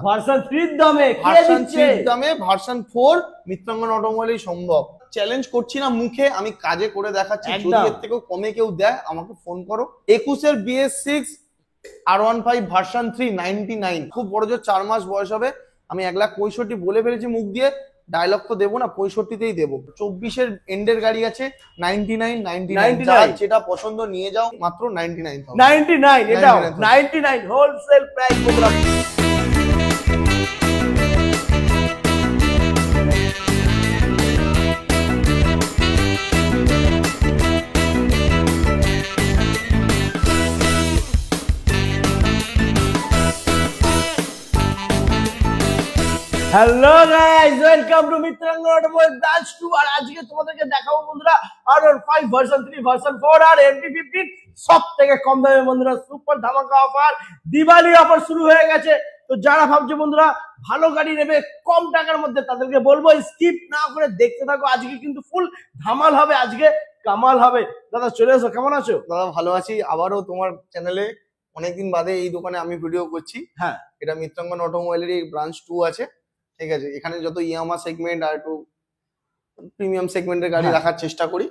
Version 3 এর দামে version 3 এর দামে ভার্সন 4 মিত্রাঙ্গন অটোমোবাইলেই সম্ভব। চ্যালেঞ্জ করছি না মুখে, আমি কাজে করে দেখাচ্ছি। যদি এর থেকেও কমে কেউ দেয় আমাকে ফোন করো। 21 এর BS6 R15 ভার্সন 3 99, খুব বড় জোর 4 মাস বয়স হবে। আমি 1,65,000 বলে ফেলেছি মুখ দিয়ে, ডায়লগ তো দেবো না, 65তেই দেবো। 24 এর এন্ডের গাড়ি আছে 99 যেটা পছন্দ নিয়ে যাও, মাত্র 99 এটাও 99 হোলসেল প্রাইস বন্ধুরা। Hello guys, welcome to Mitrangan automobile branch 2। আর আজকে তোমাদেরকে দেখাবো বন্ধুরা R15 ভার্সন 3 ভার্সন 4 আর MT-15 সব থেকে কম দামে বন্ধুরা সুপার ধামাকা অফার, দিওয়ালি অফার শুরু হয়ে গেছে। তো যারা ভাবছে বন্ধুরা ভালো গাড়ি নেবে কম টাকার মধ্যে, তাদেরকে বলবো স্কিপ না করে দেখতে থাকো। আজকে কিন্তু ফুল ধামাল হবে, আজকে কামাল হবে। দাদা চলে এসো, কেমন আছো? দাদা ভালো আছি, আবারও তোমার চ্যানেলে অনেকদিন বাদে এই দোকানে আমি ভিডিও করছি। হ্যাঁ, এটা মিত্রাঙ্গন অটোমোবাইলেরই ব্রাঞ্চ 2 আছে, ঠিক আছে। এখানে যত ইয়ামা সেগমেন্ট আর একটু প্রিমিয়াম সেগমেন্টের গাড়ি রাখার চেষ্টা করি।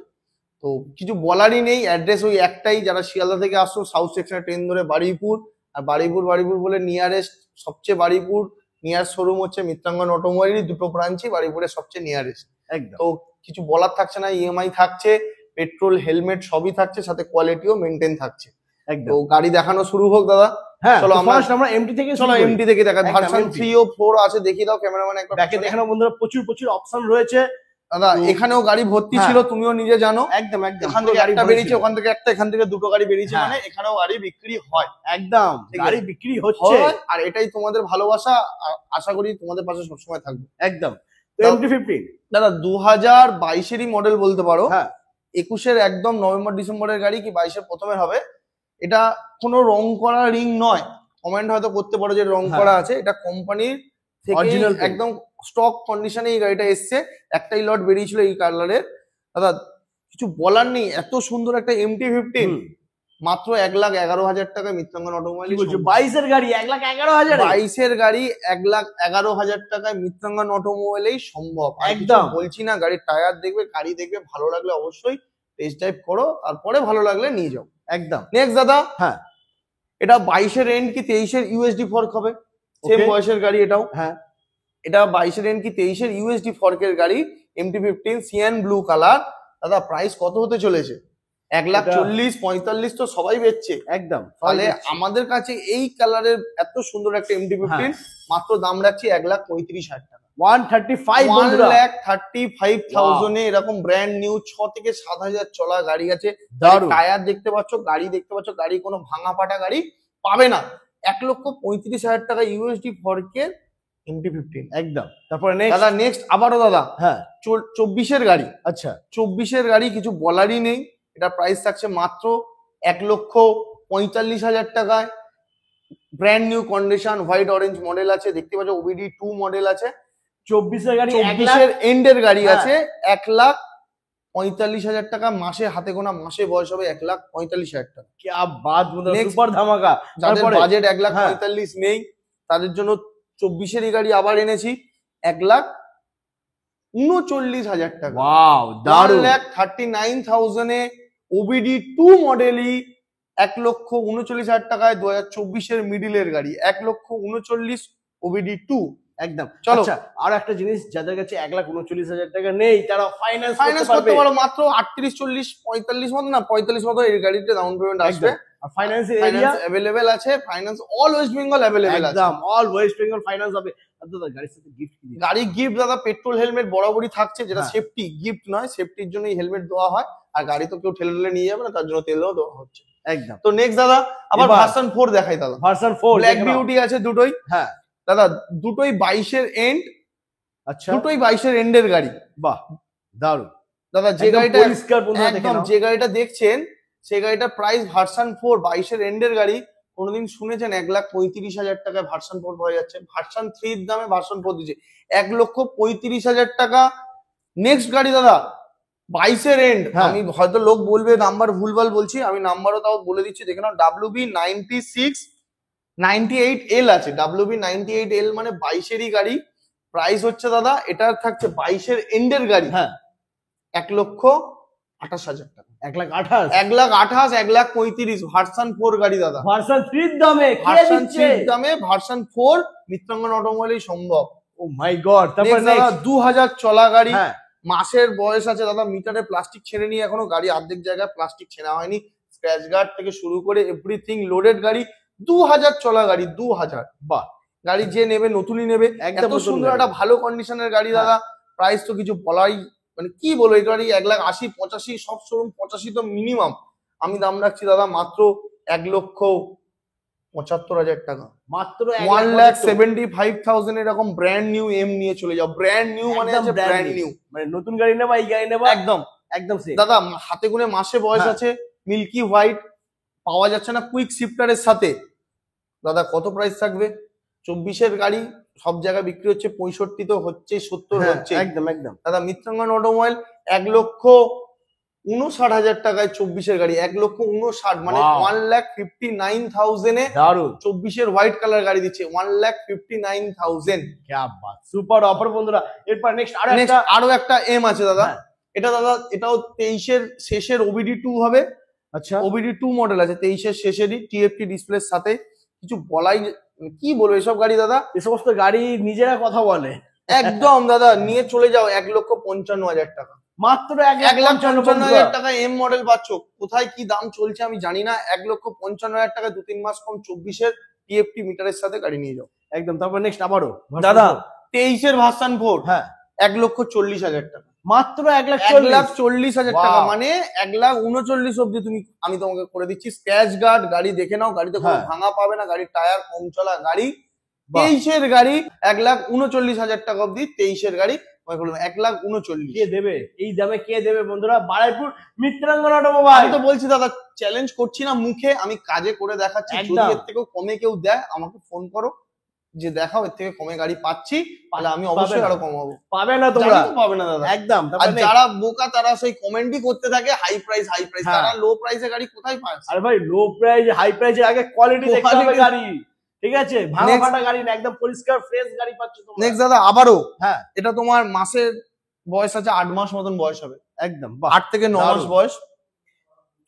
তো কিছু বলারই নেই, অ্যাড্রেস ওই একটাই। যারা শিয়ালদা থেকে আসছো সাউথ সেকশনে ট্রেন ধরে বারুইপুর, আর বারুইপুর বলে নিয়ারেস্ট সবচেয়ে বারুইপুর নিয়ার শোরুম হচ্ছে মিত্রাঙ্গন অটোমোবাইলেরই দুটো ব্রাঞ্চই বারুইপুরের সবচেয়ে নিয়ারেস্ট। একদম। তো কিছু বলার থাকছে না, ইএমআই থাকছে, পেট্রোল হেলমেট সবই থাকছে, সাথে কোয়ালিটিও মেনটেন থাকছে। তো গাড়ি দেখানো শুরু হোক দাদা। হ্যাঁ, চলো আমরা এমটি থেকে দেখাই। ভার্সন 3 ও 4 আছে, দেখিয়ে দাও ক্যামেরাম্যান একবার। ব্যাকে দেখানো বন্ধুরা প্রচুর অপশন রয়েছে দাদা। এখানেও গাড়ি ভর্তি ছিল, তুমিও নিজে জানো। একদম এখান থেকে একটা বেরিয়েছে, ওখান থেকে একটা, এখান থেকে দুটো গাড়ি বেরিয়েছে, মানে এখানেও গাড়ি বিক্রি হয়। একদম গাড়ি বিক্রি হচ্ছে, আর এটাই তোমাদের ভালোবাসা। আশা করি তোমাদের পাশে সবসময় থাকবে। একদম। MT-15 দাদা 2022-এরই মডেল বলতে পারো। হ্যাঁ, 21-এর একদম নভেম্বর ডিসেম্বরের গাড়ি, কি 22-এর প্রথমের হবে। এটা কোনো রং করা রিং নয়, কমেন্ট হয়তো করতে পারো যে রং করা আছে। এটা কোম্পানির থেকে একদম স্টক কন্ডিশনে এই গাড়িটা এসছে। একটাই লট বেরিয়েছিল এই কালারের। দাদা কিছু বলার নেই, এত সুন্দর একটা MT-15 মাত্র 1,11,000 টাকায় মিত্রাঙ্গন অটোমোবাইল। 22-এর গাড়ি 1,11,000, 22-এর গাড়ি 1,11,000 টাকায় মিত্রাঙ্গন অটোমোবাইলেই সম্ভব। একদম বলছি না, গাড়ির টায়ার দেখবে, গাড়ি দেখবে, ভালো লাগলে অবশ্যই টেস্ট ড্রাইভ করো, তারপরে ভালো লাগলে নিয়ে যাও। একদম। নেক্সট দাদা, হ্যাঁ, এটা 22-এর এন্ড কি 23-এর ইউএসডি ফর্ক হবে, সেম বয়সের গাড়ি এটাও। হ্যাঁ, এটা 22-এর এন্ড কি 23-এর ইউএসডি ফর্কের গাড়ি, MT-15 সিয়ান ব্লু কালার। দাদা প্রাইস কত হতে চলেছে? 1,40,45 তো সবাই বেচছে। একদম। তাহলে আমাদের কাছে এই কালারের এত সুন্দর একটা MT-15 মাত্র দাম রাখছি 1,35,000 টাকা। 1,35,000 এ এরকম ব্র্যান্ড নিউ 6 থেকে 7,000 চলা গাড়ি আছে। টায়ার দেখতে পাচ্ছ, গাড়ি দেখতে পাচ্ছ, গাড়ি কোনো ভাঙা ফাটা গাড়ি পাবে না। 1,35,000 টাকা ইউএসডি ফর্কের MT-15। একদম। তারপরে দাদা নেক্সট আবারও দাদা, হ্যাঁ 24-এর গাড়ি। আচ্ছা, 24-এর গাড়ি কিছু বলারই নেই। এটা প্রাইস থাকছে মাত্র 1,45,000 টাকায়। Brand new condition, white orange model আছে, দেখতে পাচ্ছ OBD2 মডেল আছে। 24-এর গাড়ি 24-এর এন্ডের গাড়ি আছে 1,45,000 টাকা। মাসে হাতে গোনা মাসে বয়স হবে 1,45,000 টাকা। কি বাত বন্ধুরা, সুপার ধামাকা। যাদের বাজেট 1,45,000 নেই তাদের জন্য 24-এরই গাড়ি আবার এনেছি 1,39,000 টাকা। ওয়াও, দারুণ। 1,39,000 এ OBD2 মডেলই 1,39,000 টাকায় 2024-এর মিডিলের গাড়ি 1,39,000 OBD2। একদম। চলো আর একটা জিনিস, যাদের কাছে 1,39,000 টাকা নেই তারা ফাইন্যান্স করতে পারো মাত্র 38, 40, 45 মতো না 45 মতো এই গাড়িতে ডাউন পেমেন্ট আসবে। আর ফাইন্যান্স এরিয়া अवेलेबल আছে, finance all West Bengal available আছে। একদম অল ওয়েস্ট বেঙ্গল ফাইন্যান্স হবে। দাদা গাড়ির সাথে গিফট কি? গাড়ি গিফট দাদা পেট্রোল হেলমেট বরাবরই থাকছে, যেটা সেফটি গিফট নয়, সেফটির জন্য এই হেলমেট দেওয়া হয়। আর গাড়ি তো কেউ ঠেলে নিয়ে যাবে না, তার জন্য তেলও দেওয়া হচ্ছে। একদম। তো নেক্সট দাদা আবার ভার্সন 4 দেখাই দাদা। ভার্সন 4 ব্ল্যাক বিউটি আছে দুটোই। হ্যাঁ দাদা দুটোই 22-এর এন্ড। আচ্ছা, দুটোই 22-এর এন্ডের গাড়ি। বাহ, দারুণ। দাদা যে গাড়িটা একদম যে গাড়িটা দেখছেন সেই গাড়িটার প্রাইস ভার্সন 4 22-এর এন্ডের গাড়ি। কোনোদিন শুনেছেন 1,35,000 টাকায় ভার্সন 4 পাওয়া যাচ্ছে? ভার্সন 3 এর দামে ভার্সন 4 দিচ্ছে 1,35,000 টাকা। নেক্সট গাড়ি দাদা 22-এর এন্ড। আমি হয়তো লোক বলবে নাম্বার ভুলভাল বলছি, আমি নাম্বারও তাও বলে দিচ্ছি, দেখে নাও। WB96 98L আছে, WB98L মানে 22-এরই গাড়ি। প্রাইস হচ্ছে দাদা, এটা থাকছে 22-এর এন্ডের গাড়ি, হ্যাঁ 1,28,000 টাকা। 1,28,000 1,28,000 1,35,000 ভার্সন 4 গাড়ি দাদা, ভার্সন 3 এর দামে কে ভার্সন দিচ্ছে? 3 দামে ভার্সন 4 মিত্রাঙ্গন অটোমোবাইলই সম্ভব। ও মাই গড। তারপর Next দাদা 2000 চলা গাড়ি, হ্যাঁ মাসের বয়স আছে দাদা, মিটারে প্লাস্টিক ছেড়ে নিয়ে এখনো গাড়ি অর্ধেক জায়গায় প্লাস্টিক ছেঁড়া হয়নি, স্ক্র্যাচ গার্ড থেকে শুরু করে এভরিথিং লোডেড গাড়ি, 2000 চলা গাড়ি, 2000। বাহ, গাড়ি যে নেবে নতুনই নেবে, একদম এত নতুন সুন্দর গাড়ি। একটা ভালো কন্ডিশনের গাড়ি দাদা। প্রাইস তো কিছু বলাই, মানে কি বলবো, এই গাড়ি 1,80,000 85, সব শোরুম 85 তো মিনিমাম। আমি দাম রাখছি দাদা মাত্র 1,75,000 টাকা। মাত্র 1,75,000 এরকম ব্র্যান্ড নিউ এম নিয়ে চলে যাও। ব্র্যান্ড নিউ মানে একদম আছে ব্র্যান্ড নিউ, মানে নতুন গাড়ি নেবা, এই গাড়ি নেবা একদম একদম সেম। দাদা। হাতে গুনে মাসে বয়স হ্যাঁ। আছে, মিল্কি হোয়াইট পাওয়া যাচ্ছে না কুইক শিফটারের সাথে। দাদা কত প্রাইস থাকবে? 24-এর গাড়ি সব জায়গায় বিক্রি হচ্ছে 65, তো হচ্ছে 70 হ্যাঁ, হচ্ছে। একদম একদম দাদা মিত্রাঙ্গন অটোমোবাইল 1,59,000 টাকায় 24-এর গাড়ি, 1,59,000 মানে Wow. 1,59,000 এ দারুন। 24-এর হোয়াইট কালার গাড়ি দিচ্ছে, 1,59,000। क्या बात, সুপার অফার বন্ধুরা। এরপর নেক্সট আরো নেক্সট একটা, আরো একটা এম আছে দাদা, হ্যাঁ। এটা দাদা এটাও 23-এর শেষের OBD2 হবে। আচ্ছা OBD2 মডেল আছে, 23-এর শেষেরই TFT ডিসপ্লের সাথে। কিছু বলাই, কি বলবো এসব গাড়ি দাদা, এই সমস্ত গাড়ি নিজেরা কথা বলে। একদম দাদা নিয়ে চলে যাও 1,55,000 টাকা। মাত্র 1,55,000 টাকা এম মডেল পাচ্ছ। কোথায় কি দাম চলছে আমি জানি না, 1,55,000 টাকা 2-3 মাস কম 24-এর TFT মিটারের সাথে গাড়ি নিয়ে যাও একদম। তারপর নেক্সট আবারও দাদা 23-এর ভার্সন 4, হ্যাঁ 1,40,000 টাকা। মাত্র 1,40,000 টাকা Wow. মানে 1,39,000 অব্দি তুমি, আমি তোমাকে করে দিচ্ছি স্ক্র্যাচ গার্ড। গাড়ি দেখে নাও, গাড়িতে কোনো হ্যাঁ। ভাঙা পাবে না, গাড়ির টায়ার কম চলা গাড়ি। বাহ। 23-এর গাড়ি 1,39,000 টাকা অব্দি 23-এর গাড়ি 1,39,000। কে দেবে এই দামে? কে দেবে বন্ধুরা? বারাইপুর মিত্রাঙ্গন অটোমোবাইল। আমি তো বলছি দাদা, চ্যালেঞ্জ করছি না মুখে, আমি কাজে করে দেখাচ্ছি। একদম। যদি এর থেকেও কমে কেউ দেয় আমাকে ফোন করো, যে দেখাও এর থেকে কমে গাড়ি পাচ্ছি, তাহলে আমি অবশ্যই পাবে না। আরো কমাবো। পাবে না জানি তোমরা, তো পাবে না দাদা। একদম। আর তারপর next, যারা বোকা তারা সেই কমেন্টই করতে থাকে হাই প্রাইস হাই প্রাইস, হ্যাঁ। তারা লো প্রাইসে গাড়ি কোথায় পায়? আরে ভাই লো প্রাইস হাই প্রাইসের আগে কোয়ালিটি দেখতে হবে Quality- গাড়ি, ঠিক আছে? ভাঙা Next- ফাটা গাড়ি না, একদম পরিষ্কার ফ্রেশ গাড়ি পাচ্ছ তোমরা। নেক্সট দাদা আবারও, হ্যাঁ এটা তোমার মাসের বয়স আছে 8 মাস মতন বয়স হবে, একদম। বাহ, 8 থেকে 9 মাস দারুণ। বয়স।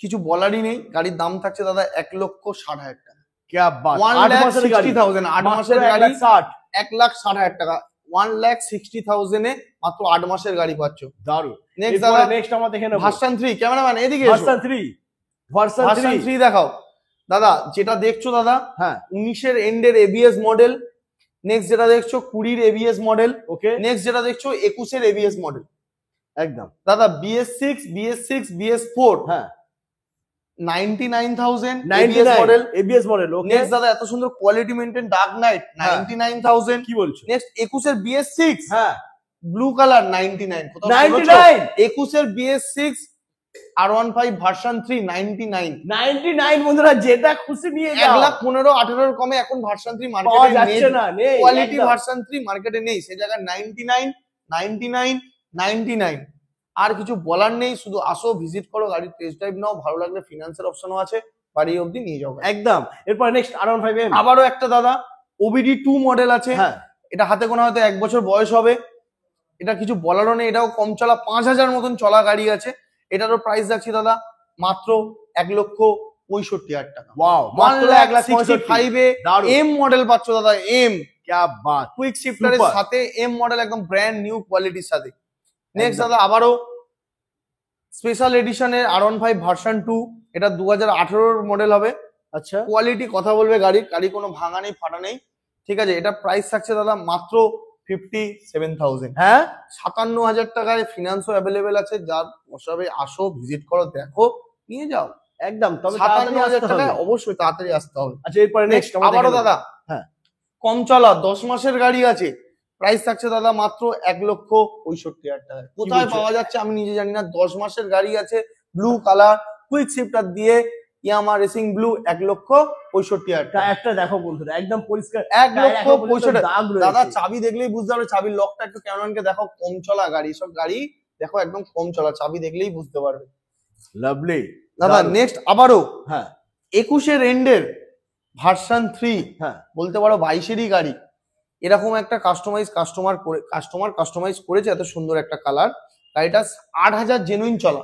কিছু বলারই নেই, গাড়ির দাম থাকছে দাদা 1,60,000 টাকা। क्या बात, 8 মাসের গাড়ি, 1,60,000 8 মাসের গাড়ি 1,60,000 1,60,000 টাকা। 1,60,000 এ মাত্র 8 মাসের গাড়ি পাচ্ছ। দারুন। নেক্সট দাদা নেক্সট আমরা দেখে নেব ভার্সন 3, ক্যামেরাম্যান এদিকে এসো, ভার্সন 3। ভার্সন ভার্সন 3 3 দেখাও দাদা। যেটা দেখছো দাদা হ্যাঁ 19-এর এন্ডের ABS মডেল। নেক্সট যেটা দেখছো 20-র ABS মডেল। ওকে নেক্সট যেটা দেখছো 21-এর ABS মডেল। একদম। দাদা BS6 BS4 হ্যাঁ 99,000 ABS 99 model. ABS model. Okay next দাদা এত সুন্দর কোয়ালিটি মেইনটেইন ডার্ক নাইট হ্যাঁ। 99,000। কি বলছো? নেক্সট 21-এর BS6 হ্যাঁ ব্লু কালার 99। কোথাও 99 21-এর BS6 R15 ভার্সন 3 99। 99 বন্ধুরা, যেটা খুশি নিয়ে যাও। 1,15,18 কমে এখন ভার্সন 3 পাওয়া মার্কেটে যাচ্ছে নেই। না, নেই কোয়ালিটি একদম। ভার্সন 3 মার্কেটে নেই, সে জায়গায় 99 99 99। আর কিছু বলার নেই, শুধু আসো ভিজিট করো, গাড়ির টেস্ট ড্রাইভ নাও, ভালো লাগলে ফিনান্সের অপশনও আছে, বাড়ি অবধি নিয়ে যাও। একদম। এরপর নেক্সট R15M। আবারও একটা দাদা OBD2 মডেল আছে, হ্যাঁ এটা হাতে গোনা হয়তো 1 বছর বয়স হবে। এটা কিছু বলারও নেই, এটাও কম চলা 5,000 মতন চলা গাড়ি আছে। এটারও প্রাইস রাখছি দাদা মাত্র 1,65,000 টাকা। ওয়াও, মাত্র 1,65,000 এ দারুণ। এম মডেল পাচ্ছ দাদা। এম क्या बात। কুইক শিফটারের Super. সাথে এম মডেল, একদম ব্র্যান্ড নিউ কোয়ালিটির সাথে। নেক্সট একদম। দাদা আবারও স্পেশাল এডিশনের R15 ভার্সন 2, এটা 2018 মডেল হবে। আচ্ছা কোয়ালিটি কথা বলবে গাড়ি, গাড়ি কোনো ভাঙা নেই ফাটা নেই, ঠিক আছে। এটা প্রাইস থাকছে দাদা মাত্র 57,000। হ্যাঁ 57,000 টাকায় ফিনান্সও অ্যাভেলেবেল আছে। যার মশাবে আসো ভিজিট করো দেখো নিয়ে যাও। একদম। তবে 57,000 তাড়াতাড়ি টাকায় আসতে হবে। অবশ্যই তাড়াতাড়ি আসতে হবে। আচ্ছা এরপরে নেক্সট আবারও দাদা হ্যাঁ কম চলা 10 মাসের গাড়ি আছে, প্রাইস থাকছে দাদা মাত্র 1,65,000 টাকায়। কোথায় বলছো? পাওয়া যাচ্ছে আমি নিজে জানি না। 10 মাসের গাড়ি আছে, ব্লু কালার কুইক শিফটার দিয়ে, ইয়ামা রেসিং ব্লু, 1,65,000 টাকা। একটা দেখো বন্ধুরা, একদম পরিষ্কার 1,65,000 দাগ রয়েছে। দাদা চাবি দেখলেই বুঝতে পারবে, চাবির লকটা একটু ক্যামেরাম্যানকে দেখো, কম চলা গাড়ি, সব গাড়ি দেখো একদম কম চলা, চাবি দেখলেই বুঝতে পারবে। লাভলি দাদা নেক্সট আবারও হ্যাঁ 21-এর এন্ডের ভার্সন 3 হ্যাঁ বলতে পারো 22-এরই গাড়ি, এরকম একটা কাস্টমাইজ করেছে, এত সুন্দর একটা কালার। গাড়িটা 8,000 জেনুইন চলা,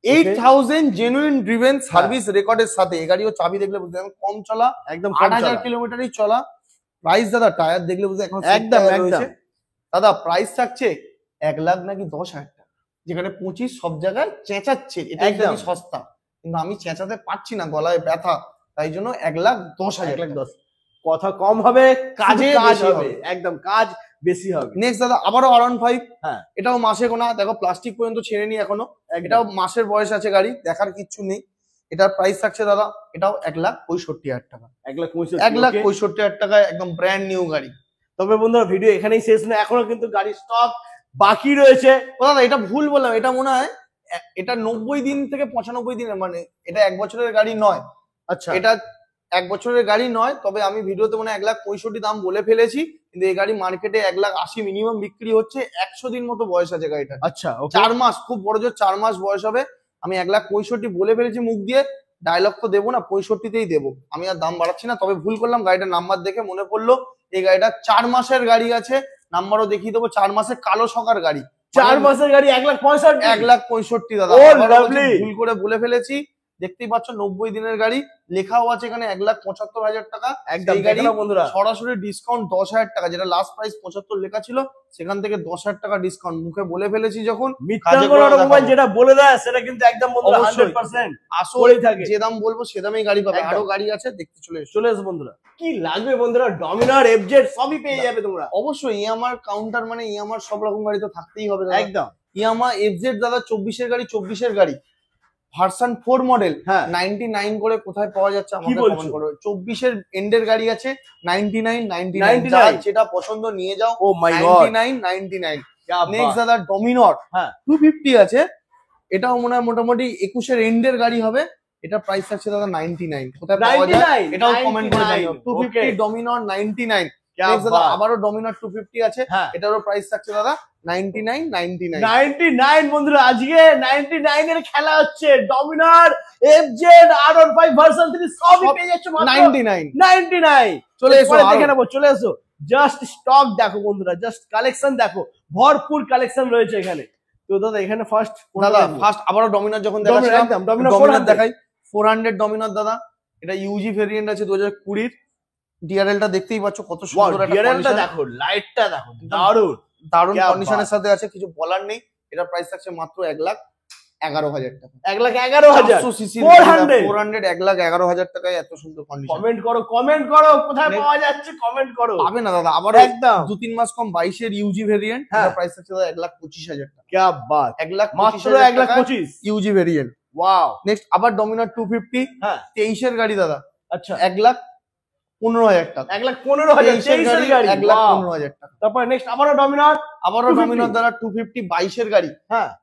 8,000 জেনুইন ড্রিভেন সার্ভিস রেকর্ডের সাথে। এই গাড়িও চাবি দেখলে বুঝতে পারবেন কম চলা, একদম 8,000 কিলোমিটারই চলা। প্রাইস দাদা টায়ার দেখলে বুঝতে এখন একদম একদম দাদা প্রাইস থাকছে 1 লাখ নাকি 10,000 টাকা, যেখানে 25 সব জায়গায় চেঁচাচ্ছে এটা একদম সস্তা, কিন্তু আমি চেঁচাতে পারছি না, গলায় ব্যথা, তাই জন্য 1,10,000 টাকা। কথা কম হবে, কাজে কাজ বেশি হবে, একদম কাজ বেশি হবে। নেক্সট দাদা আবারও R15, হ্যাঁ এটাও মাসে গোনা, দেখো প্লাস্টিক পর্যন্ত ছেড়েনি এখনো, এটাও মাসের বয়স আছে গাড়ি, দেখার কিচ্ছু নেই। এটার প্রাইস থাকছে দাদা এটাও 1,65,000 টাকা, 1,65,000 টাকায় একদম ব্র্যান্ড নিউ গাড়ি। তবে বন্ধুরা ভিডিও এখানেই শেষ না, এখনো কিন্তু গাড়ির স্টক বাকি রয়েছে। দাদা এটা ভুল বললাম, এটা মনে হয় এটা 90 দিন থেকে 95 দিনের, মানে এটা 1 বছরের গাড়ি নয়। আচ্ছা এটা 1 বছরের গাড়ি নয়, তবে আমি ভিডিওতে মনে হয় 1,65,000 দাম বলে ফেলেছি, কিন্তু এই গাড়ি মার্কেটে 1,80,000 মিনিমাম বিক্রি হচ্ছে। 100 দিন মতো বয়স আছে গাড়িটা, আচ্ছা 4 মাস, খুব বড় জোর 4 মাস বয়স হবে। আমি 1,65,000 বলে ফেলেছি মুখ দিয়ে, ডায়লগ তো দেবো না, 65তেই দেবো, আমি আর দাম বাড়াচ্ছি না। তবে ভুল করলাম, গাড়িটার নাম্বার দেখে মনে পড়লো এই গাড়িটা 4 মাসের গাড়ি আছে, নাম্বারও দেখিয়ে দেবো, 4 মাসের কালো সকার গাড়ি, 4 মাসের গাড়ি 1,65,000, 1,65,000 দাদা, ও আবারও লাভলি, ভুল করে বলে ফেলেছি। দেখতেই পাচ্ছ 90 দিনের গাড়ি, লেখাও আছে এখানে 1,75,000 টাকা। একদম এই গাড়ি বন্ধুরা সরাসরি ডিসকাউন্ট 10,000 টাকা, যেটা লাস্ট প্রাইস 75 লেখা ছিল, সেখান থেকে 10,000 টাকা ডিসকাউন্ট মুখে বলে ফেলেছি যখন। মিত্রাঙ্গন অটোমোবাইল যেটা বলে দেয় সেটা কিন্তু একদম বন্ধুরা 100% আসলেই থাকে, যে দাম বলবো সে দামেই গাড়ি পাবে। আরো গাড়ি আছে, দেখতে চলে এসো বন্ধুরা। কি লাগবে বন্ধুরা, ডমিনার, এফজেড সবই পেয়ে যাবে তোমরা। অবশ্যই ইয়ামার কাউন্টার মানে ইয়ামার সব রকম গাড়ি তো থাকতেই হবে একদম। ইয়ামা এফজেড দাদা 24-এর গাড়ি, 24-এর গাড়ি ভার্সন 4 মডেল, 99 করে কোথায় পাওয়া যাচ্ছে আমাকে কমেন্ট করো। 24-এর এন্ডের গাড়ি আছে 99 যেটা পছন্দ নিয়ে যাও। ও মাই গড 99। নেক্সট দাদা ডমিনর 250 আছে, এটাও মনে হয় মোটামুটি 21-এর এন্ডের গাড়ি হবে। এটা প্রাইস আছে দাদা 99, কোথায় পাওয়া যায় এটাও কমেন্ট করে জানিও। 250 ডমিনর 99। নেক্সট দাদা আবারও ডমিনর 250 আছে, এটারও প্রাইস থাকছে দাদা 99 বন্ধুরা। আজকে 99 এর খেলা হচ্ছে, ডমিনার, এফজেড, R15 ভার্সন 3 সবই পেয়ে যাচ্ছে মাত্র 99। চলে এসো দেখে নেবো, চলে এসো। জাস্ট স্টক দেখো বন্ধুরা, জাস্ট কালেকশন দেখো, ভরপুর কালেকশন রয়েছে এখানে। তো দাদা এখানে ফার্স্ট আবারও ডমিনার যখন দেখাচ্ছিলাম, ডমিনার দেখাই 400 ডমিনার দাদা, এটা ইউজি ভেরিয়েন্ট আছে 2020-র। ডিআরএলটা দেখতেই পাচ্ছ কত সুন্দর একটা কন্ডিশন, দেখো লাইটটা দেখো, দারুণ কন্ডিশনের সাথে আছে, কিছু বলার নেই। এটা প্রাইস থাকছে মাত্র 1,11,000 টাকা, 1,11,000 সিসি 400 1,11,000 টাকায় এত সুন্দর কন্ডিশন। কমেন্ট করো কোথায় পাওয়া যাচ্ছে, কমেন্ট করো। পাবে না দাদা, আবার একদম 2-3 মাস কম 22-এর ইউজি ভেরিয়েন্ট, এটা প্রাইস থাকছে দাদা 1,25,000 টাকা। কি Baat, 1,25,000 Yuji variant. Wow. Next আবার ডমিনার 250, 23-এর গাড়ি দাদা, আচ্ছা 1,15,000 টাকা, 1,15,000 গাড়ি 1,15,000 টাকা। তারপর নেক্সট আবারও ডমিনার দ্বারা 250 22-এর গাড়ি,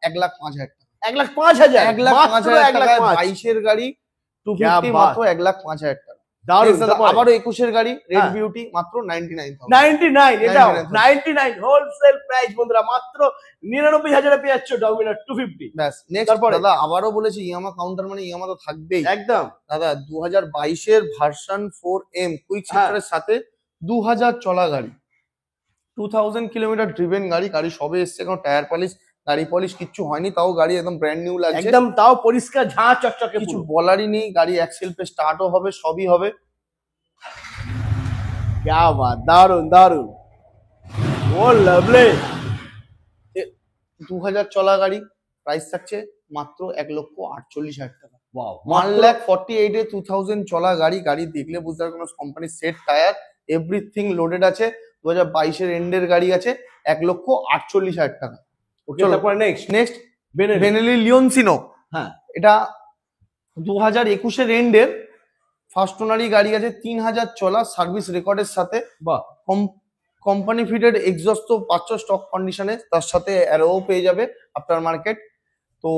1,05,000 টাকা, 1,05,000 টাকায় 22-এর গাড়ি 250 মাত্র 1,05,000 টাকা। আবারও 21-এর গাড়ি রেড বিউটি মাত্র 99, এটাও 99 হোলসেল প্রাইস বন্ধুরা, মাত্র 99,000 এ পেয়ে যাচ্ছ ডমিনার 250। ব্যাস। নেক্সট দাদা আবারও বলেছি ইয়ামা কাউন্টার মানে ইয়ামা তো থাকবেই একদম দাদা। 2022-এর ভার্সন 4M কুইক শিফটারের সাথে 2000 চলা গাড়ি, 2000 কিলোমিটার ড্রিভেন গাড়ি, গাড়ি সবে এসছে, কোনো টায়ার পলিশ গাড়ি পলিশ কিচ্ছু হয়নি, তাও গাড়ি একদম ব্র্যান্ড নিউ লাগছে, একদম তাও পরিষ্কার ঝাঁ চকচকে, কিছু বলারই নেই। গাড়ি অ্যাক্সেল পে স্টার্টও হবে, সবই হবে। क्या बात, দারুন ও লাভলি। 2000 চলা গাড়ি, প্রাইস থাকছে মাত্র 1,48,000 টাকা। ওয়াও, 1,48,000 এ 2000 চলা গাড়ি, গাড়ি দেখলে বুঝতে পারবে কোনো কোম্পানির সেট টায়ার এভরিথিং লোডেড আছে। 2022-এর এন্ডের গাড়ি আছে, 1,48,000 টাকা। ওকে, তারপর নেক্সট বেনেলি লিওনসিনো, এটা 2021-এর এন্ডের ফার্স্ট ওনারই গাড়ি আছে, 3,000 চলা সার্ভিস রেকর্ডের সাথে। বাহ, কোম্পানি ফিটেড এক্সস্ট তো পাচ্ছ স্টক কন্ডিশনে, তার সাথে অ্যারোও পেয়ে যাবে আফটার মার্কেট। তো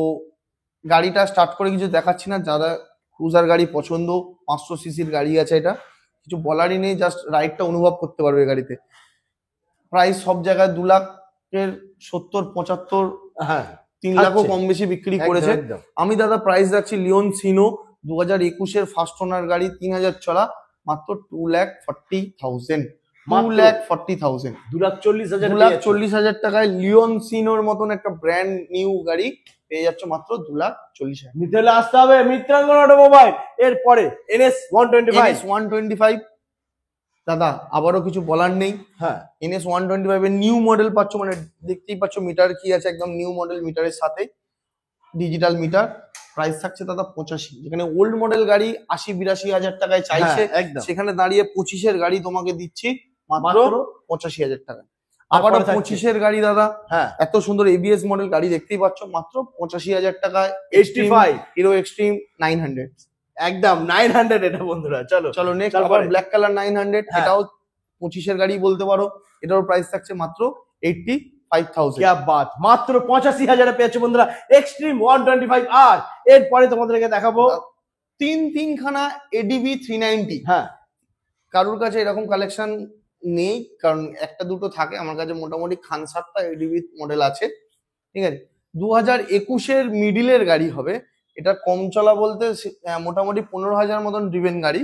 গাড়িটা স্টার্ট করে কিছু দেখাচ্ছি না, যারা ক্রুজার গাড়ি পছন্দ, 500 সিসির গাড়ি আছে, এটা কিছু বলারই নেই, জাস্ট রাইডটা অনুভব করতে পারবে গাড়িতে। প্রাইস সব জায়গায় 2,70,75, 3 লাখও কম বেশি বিক্রি করেছে। আমি দাদা প্রাইস রাখছি লিওনসিনো 2021-এর ফার্স্ট ওনার গাড়ি, 3,000 চলা, মাত্র 2,40,000, মাত্র? 2,40,000, 2,40,000 2,40,000 টাকায় লিওন সিনোর মতন একটা ব্র্যান্ড নিউ গাড়ি পেয়ে যাচ্ছ মাত্র 2,40,000। নিতে হলে আসতে হবে মিত্রাঙ্গন অটোমোবাইল। এরপরে NS 125। NS 125 দাদা আবারও কিছু বলার নেই। হ্যাঁ, NS 125 এর নিউ মডেল পাচ্ছ, মানে দেখতেই পাচ্ছ মিটার কি আছে, একদম নিউ মডেল মিটারের সাথে ডিজিটাল মিটার। প্রাইস থাকছে দাদা 85। যেখানে ওল্ড মডেল গাড়ি 80-82 হাজার টাকায় চাইছে, হ্যাঁ, একদম। সেখানে দাঁড়িয়ে 25-এর গাড়ি তোমাকে দিচ্ছি মাত্র মাত্র 85,000 টাকায়। আবারও থাকছে। 25-এর গাড়ি দাদা, হ্যাঁ, এত সুন্দর ABS মডেল গাড়ি দেখতেই পাচ্ছ মাত্র 85,000 টাকায়। 85 হিরো এক্সট্রিম 900। একদম 900 এটা বন্ধুরা। চলো চলো নেক্সট তারপরে? আবার ব্ল্যাক কালার 900, হ্যাঁ। এটাও 25-এর গাড়ি বলতে পারো। এটার প্রাইস থাকছে মাত্র 85,000। क्या बात, মাত্র 85,000 পেয়েছে বন্ধুরা এক্সট্রিম 125 আর। এরপরে তোমাদেরকে দেখাবো তিনখানা ADB 390। হ্যাঁ, কারোর কাছে এরকম কালেকশন নেই, কারণ একটা দুটো থাকে। আমার কাছে মোটামুটি 7টা ADB মডেল আছে, ঠিক আছে। 2021-এর মিডিলের গাড়ি হবে এটা, কম চলা বলতে মোটামুটি 15,000 মতন ড্রিভেন গাড়ি।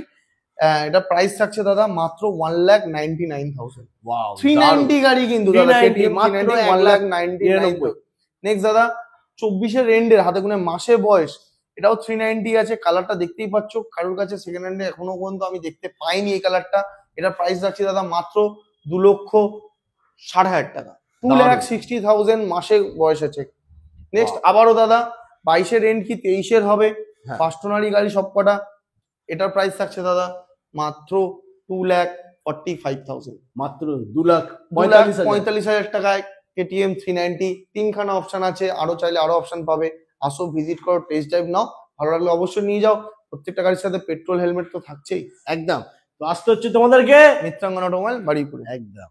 এটা প্রাইস থাকছে দাদা মাত্র 1,99,000। ওয়াও 390 গাড়ি কিন্তু দাদা, 390 KTM মাত্র 1,99,000। নেক্সট দাদা 24-এর এন্ডের হাতে গুনে মাসে বয়স, এটাও 390 আছে। কালারটা দেখতেই পাচ্ছ, কারোর কাছে সেকেন্ড হ্যান্ডে এখনো পর্যন্ত আমি দেখতে পাইনি এই কালারটা। এটা প্রাইস রাখছি দাদা মাত্র 2,60,000 টাকা, 2,60,000 মাসে বয়স আছে। নেক্সট আবারও দাদা 22-এর এন্ড কি 23-এর হবে, হ্যাঁ। ফার্স্ট ওনারই গাড়ি সবকটা। এটার প্রাইস থাকছে দাদা মাত্র 2,45,000, মাত্র 2,45,000 2,45,000 টাকায় KTM 390। তিনখানা অপশন আছে, আরো চাইলে আরো অপশন পাবে। আসো ভিজিট করো, টেস্ট ড্রাইভ নাও, ভালো লাগলে অবশ্যই নিয়ে যাও। প্রত্যেকটা গাড়ির সাথে পেট্রোল হেলমেট তো থাকছেই। একদম। তো আসতে হচ্ছে তোমাদেরকে মিত্রাঙ্গন অটোমোবাইল, বাড়িপুরে। একদম।